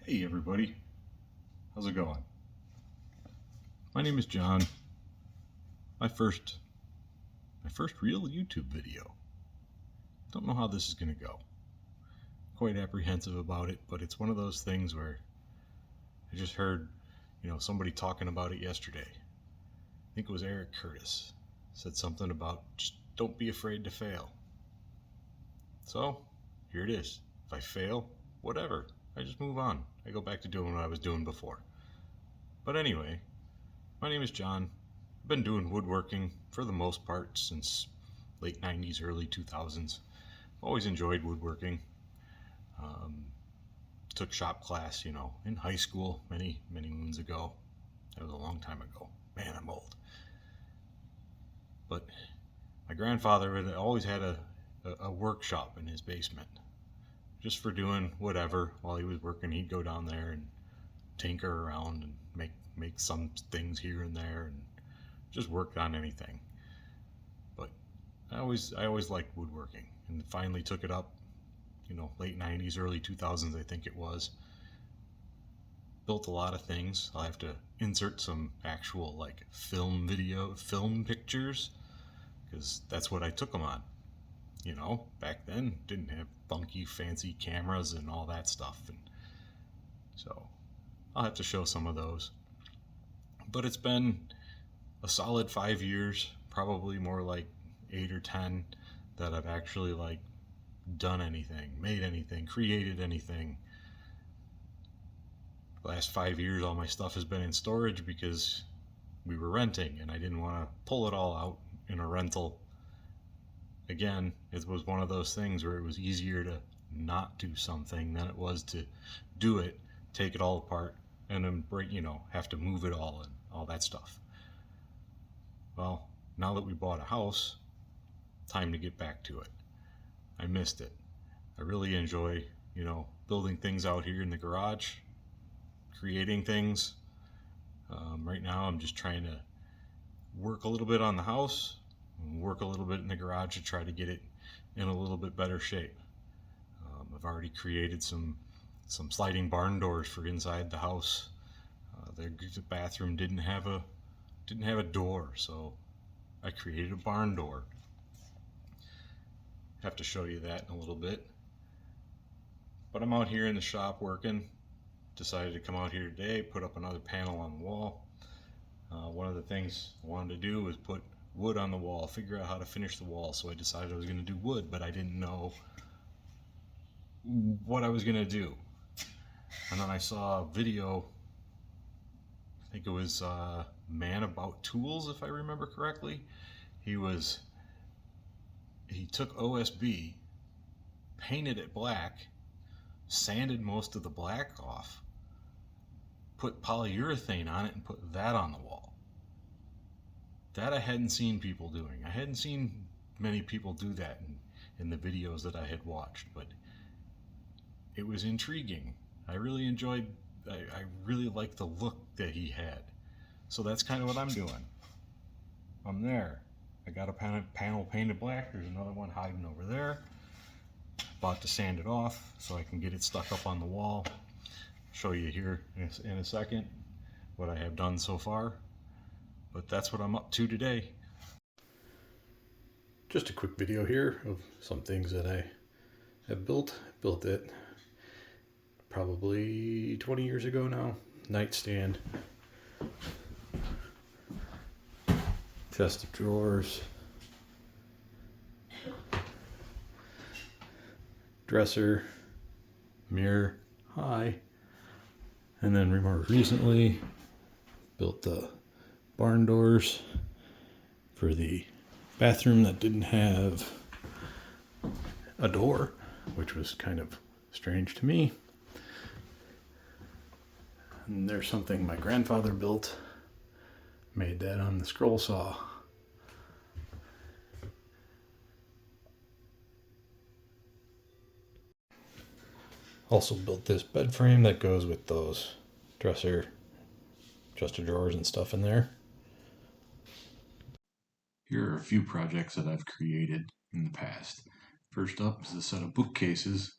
Hey everybody, how's it going? My name is John. My first real YouTube video. Don't know how this is gonna go. Quite apprehensive about it, but it's one of those things where I just heard, somebody talking about it yesterday. I think it was Eric Curtis. Said something about just don't be afraid to fail. So, here it is. If I fail, whatever. I just move on. I go back to doing what I was doing before. But anyway, my name is John. I've been doing woodworking for the most part since late 90s, early 2000s. Always enjoyed woodworking. Took shop class, in high school many moons ago. That was a long time ago. Man, I'm old. But my grandfather had always had a workshop in his basement. Just for doing whatever while he was working, he'd go down there and tinker around and make some things here and there and just work on anything. But I always liked woodworking and finally took it up, late 90s, early 2000s, I think it was. Built a lot of things. I'll have to insert some actual film pictures because that's what I took them on. Back then didn't have funky fancy cameras and all that stuff, and so I'll have to show some of those. But it's been a solid 5 years, probably more like 8 or 10, that I've actually done anything, made anything, created anything. The last 5 years all my stuff has been in storage because we were renting and I didn't want to pull it all out in a rental. Again, it was one of those things where it was easier to not do something than it was to do it, take it all apart, and then have to move it all and all that stuff. Well, now that we bought a house, time to get back to it. I missed it. I really enjoy, building things out here in the garage, creating things. Right now I'm just trying to work a little bit on the house, work a little bit in the garage to try to get it in a little bit better shape. I've already created some sliding barn doors for inside the house. The bathroom didn't have a door, so I created a barn door. Have to show you that in a little bit. But I'm out here in the shop working. Decided to come out here today, put up another panel on the wall. One of the things I wanted to do was put wood on the wall, figure out how to finish the wall. So I decided I was going to do wood, but I didn't know what I was going to do. And then I saw a video, I think it was Man About Tools, if I remember correctly. He took OSB, painted it black, sanded most of the black off, put polyurethane on it, and put that on the wall. That I hadn't seen people doing. I hadn't seen many people do that in the videos that I had watched, but it was intriguing. I really enjoyed, I really liked the look that he had. So that's kind of what I'm doing. I'm there. I got a panel painted black. There's another one hiding over there. About to sand it off so I can get it stuck up on the wall. Show you here in a second what I have done so far. But that's what I'm up to today. Just a quick video here of some things that I have built. Built it probably 20 years ago now. Nightstand, chest of drawers, dresser, mirror, and then more recently built the barn doors for the bathroom that didn't have a door, which was kind of strange to me. And there's something my grandfather built, made that on the scroll saw. Also built this bed frame that goes with those dresser, chest of drawers and stuff in there. Here are a few projects that I've created in the past. First up is a set of bookcases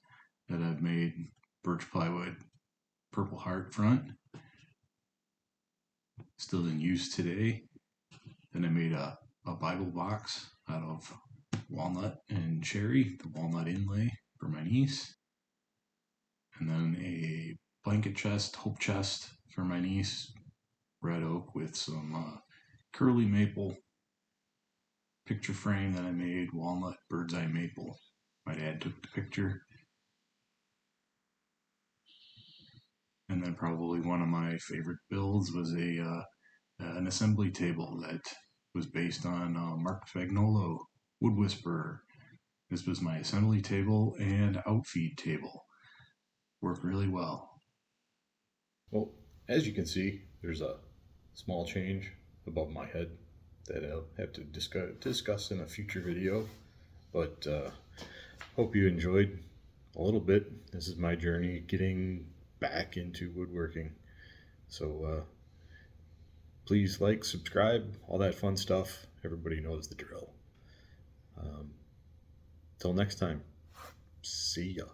that I've made birch plywood Purple Heart front, still in use today. Then I made a Bible box out of walnut and cherry, the walnut inlay for my niece. And then a blanket chest, hope chest for my niece, red oak with some curly maple picture frame that I made, walnut bird's eye maple. My dad took the picture. And then probably one of my favorite builds was an assembly table that was based on Mark Fagnolo, Wood Whisperer. This was my assembly table and outfeed table. Worked really well. Well, as you can see, there's a small change above my head that I'll have to discuss in a future video. But hope you enjoyed a little bit. This is my journey getting back into woodworking. So please like, subscribe, all that fun stuff. Everybody knows the drill. Till next time, see ya.